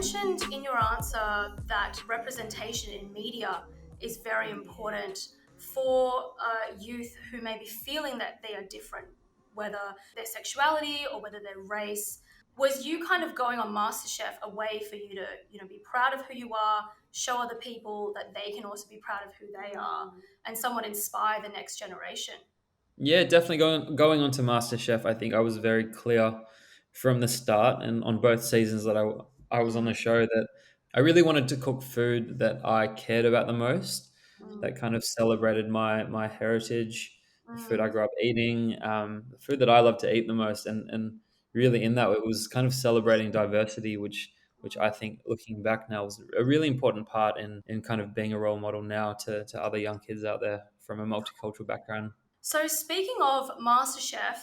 mentioned in your answer that representation in media is very important for youth who may be feeling that they are different, whether their sexuality or whether their race. Was you kind of going on MasterChef a way for you to, be proud of who you are, show other people that they can also be proud of who they are, and somewhat inspire the next generation? Yeah, definitely going on to MasterChef. I think I was very clear from the start, and on both seasons that I was on the show, that I really wanted to cook food that I cared about the most, that kind of celebrated my heritage, the food I grew up eating, the food that I love to eat the most, and really in that it was kind of celebrating diversity, which I think looking back now was a really important part in kind of being a role model now to other young kids out there from a multicultural background. So, speaking of MasterChef,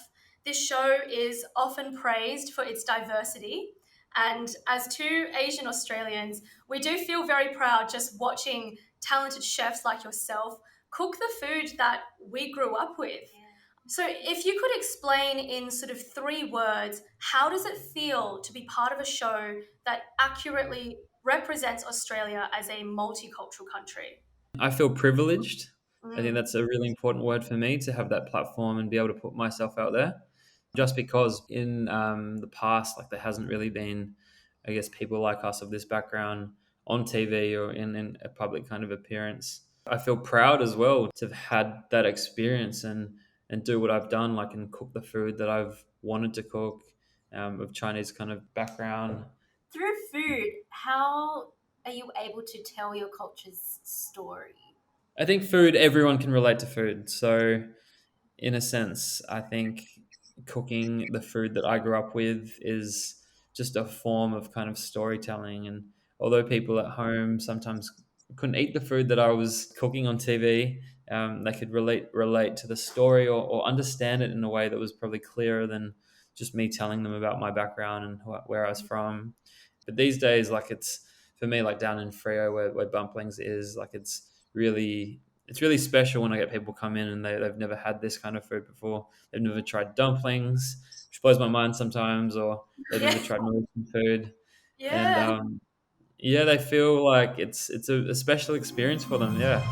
this show is often praised for its diversity. And as two Asian Australians, we do feel very proud just watching talented chefs like yourself cook the food that we grew up with. So, if you could explain in sort of 3 words, how does it feel to be part of a show that accurately represents Australia as a multicultural country? I feel privileged. I think Mm, that's a really important word for me to have that platform and be able to put myself out there. Just because in the past, like there hasn't really been, I guess, people like us of this background on TV or in a public kind of appearance. I feel proud as well to have had that experience and do what I've done, like and cook the food that I've wanted to cook, of Chinese kind of background. Through food, how are you able to tell your culture's story? I think food, everyone can relate to food. So in a sense, I think cooking the food that I grew up with is just a form of kind of storytelling. And although people at home sometimes couldn't eat the food that I was cooking on TV, they could relate to the story or understand it in a way that was probably clearer than just me telling them about my background and where I was from. But these days, like it's for me, like down in Freo where Bumplings is, like it's really special when I get people come in and they've never had this kind of food before. They've never tried dumplings, which blows my mind sometimes, or they've never yeah, tried Mauritian food. And yeah. yeah, they feel like it's a special experience for them. Yeah.